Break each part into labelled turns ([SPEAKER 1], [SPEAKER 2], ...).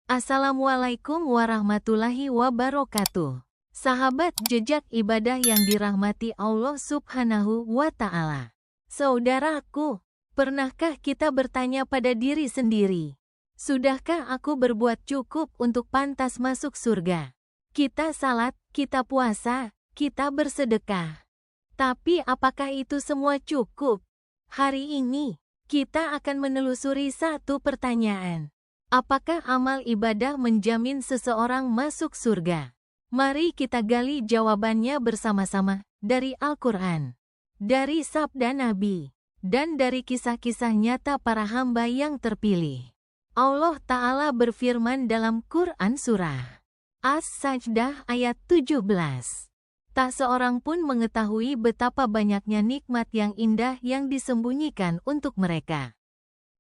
[SPEAKER 1] Assalamualaikum warahmatullahi wabarakatuh. Sahabat jejak ibadah yang dirahmati Allah Subhanahu wa Ta'ala. Saudaraku, pernahkah kita bertanya pada diri sendiri, sudahkah aku berbuat cukup untuk pantas masuk surga? Kita salat, kita puasa, kita bersedekah. Tapi apakah itu semua cukup? Hari ini, kita akan menelusuri satu pertanyaan. Apakah amal ibadah menjamin seseorang masuk surga? Mari kita gali jawabannya bersama-sama dari Al-Quran, dari sabda Nabi, dan dari kisah-kisah nyata para hamba yang terpilih. Allah Ta'ala berfirman dalam Quran Surah As-Sajdah ayat 17. Tak seorang pun mengetahui betapa banyaknya nikmat yang indah yang disembunyikan untuk mereka,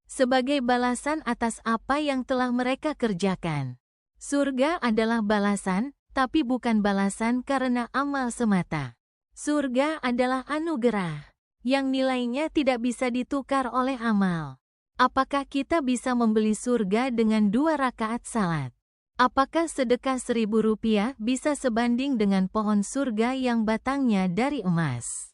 [SPEAKER 1] sebagai balasan atas apa yang telah mereka kerjakan. Surga adalah balasan, tapi bukan balasan karena amal semata. Surga adalah anugerah, yang nilainya tidak bisa ditukar oleh amal. Apakah kita bisa membeli surga dengan 2 rakaat salat? Apakah sedekah 1.000 rupiah bisa sebanding dengan pohon surga yang batangnya dari emas?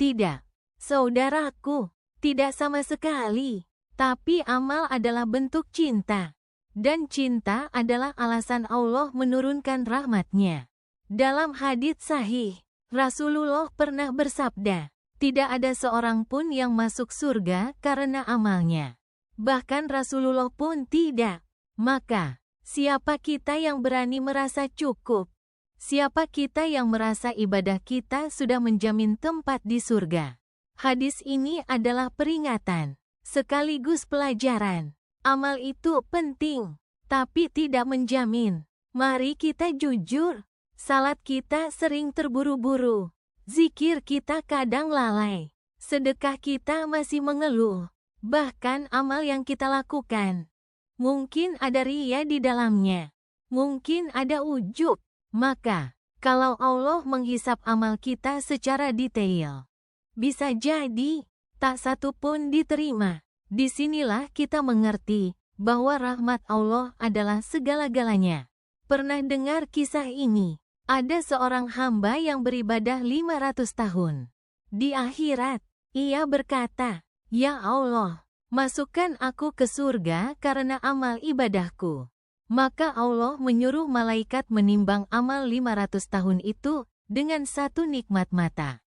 [SPEAKER 1] Tidak, saudaraku, tidak sama sekali. Tapi amal adalah bentuk cinta. Dan cinta adalah alasan Allah menurunkan rahmat-Nya. Dalam hadits sahih, Rasulullah pernah bersabda, tidak ada seorang pun yang masuk surga karena amalnya. Bahkan Rasulullah pun tidak. Maka, siapa kita yang berani merasa cukup? Siapa kita yang merasa ibadah kita sudah menjamin tempat di surga? Hadis ini adalah peringatan sekaligus pelajaran. Amal itu penting, tapi tidak menjamin. Mari kita jujur. Salat kita sering terburu-buru. Zikir kita kadang lalai. Sedekah kita masih mengeluh. Bahkan amal yang kita lakukan, mungkin ada riya di dalamnya. Mungkin ada ujub. Maka, kalau Allah menghisap amal kita secara detail, bisa jadi tak satu pun diterima. Disinilah kita mengerti bahwa rahmat Allah adalah segala-galanya. Pernah dengar kisah ini? Ada seorang hamba yang beribadah 500 tahun. Di akhirat, ia berkata, "Ya Allah, masukkan aku ke surga karena amal ibadahku." Maka Allah menyuruh malaikat menimbang amal 500 tahun itu dengan satu nikmat mata.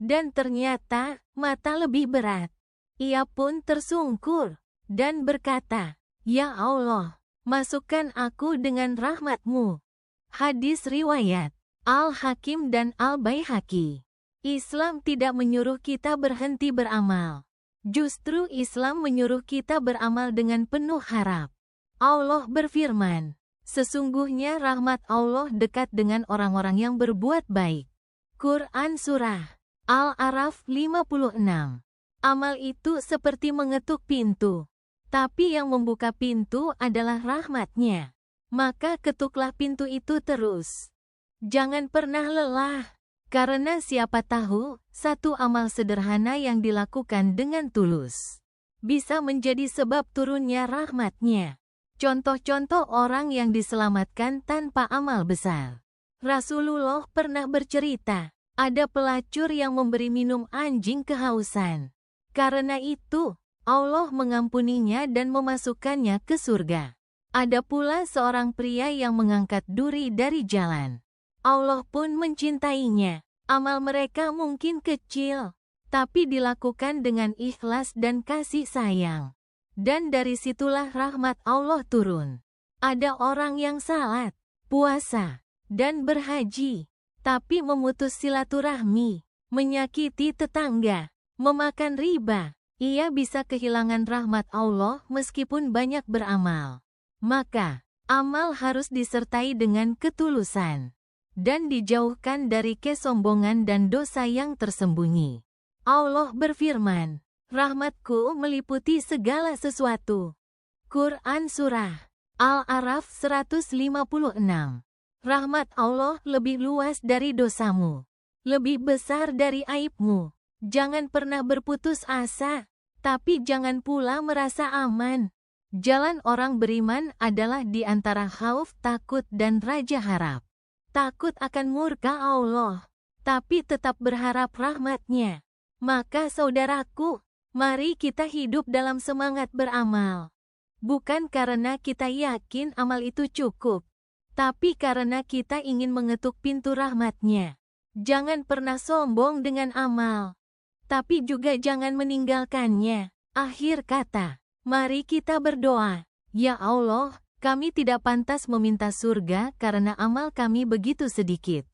[SPEAKER 1] Dan ternyata, mata lebih berat. Ia pun tersungkur dan berkata, "Ya Allah, masukkan aku dengan rahmat-Mu." Hadis riwayat Al-Hakim dan Al-Baihaqi. Islam tidak menyuruh kita berhenti beramal. Justru Islam menyuruh kita beramal dengan penuh harap. Allah berfirman, "Sesungguhnya rahmat Allah dekat dengan orang-orang yang berbuat baik." Quran Surah Al-A'raf 56. Amal itu seperti mengetuk pintu, tapi yang membuka pintu adalah rahmat-Nya. Maka ketuklah pintu itu terus. Jangan pernah lelah, karena siapa tahu, satu amal sederhana yang dilakukan dengan tulus bisa menjadi sebab turunnya rahmat-Nya. Contoh-contoh orang yang diselamatkan tanpa amal besar. Rasulullah pernah bercerita, ada pelacur yang memberi minum anjing kehausan. Karena itu, Allah mengampuninya dan memasukkannya ke surga. Ada pula seorang pria yang mengangkat duri dari jalan. Allah pun mencintainya. Amal mereka mungkin kecil, tapi dilakukan dengan ikhlas dan kasih sayang. Dan dari situlah rahmat Allah turun. Ada orang yang salat, puasa, dan berhaji, tapi memutus silaturahmi, menyakiti tetangga, memakan riba, ia bisa kehilangan rahmat Allah meskipun banyak beramal. Maka, amal harus disertai dengan ketulusan dan dijauhkan dari kesombongan dan dosa yang tersembunyi. Allah berfirman, "Rahmatku meliputi segala sesuatu." Quran Surah Al-A'raf 156. Rahmat Allah lebih luas dari dosamu, lebih besar dari aibmu. Jangan pernah berputus asa, tapi jangan pula merasa aman. Jalan orang beriman adalah di antara khauf, takut, dan raja harap. Takut akan murka Allah, tapi tetap berharap rahmat-Nya. Maka saudaraku, mari kita hidup dalam semangat beramal. Bukan karena kita yakin amal itu cukup, tapi karena kita ingin mengetuk pintu rahmat-Nya. Jangan pernah sombong dengan amal, tapi juga jangan meninggalkannya. Akhir kata, mari kita berdoa. Ya Allah, kami tidak pantas meminta surga karena amal kami begitu sedikit.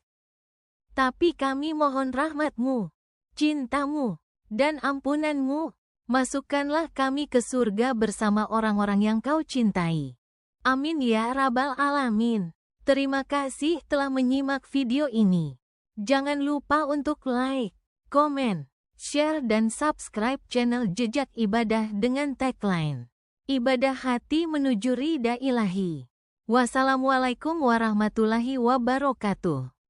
[SPEAKER 1] Tapi kami mohon rahmat-Mu, cinta-Mu, dan ampunan-Mu. Masukkanlah kami ke surga bersama orang-orang yang Kau cintai. Amin ya Rabbal Alamin. Terima kasih telah menyimak video ini. Jangan lupa untuk like, komen, share, dan subscribe channel Jejak Ibadah dengan tagline Ibadah Hati Menuju Ridha Ilahi. Wassalamualaikum warahmatullahi wabarakatuh.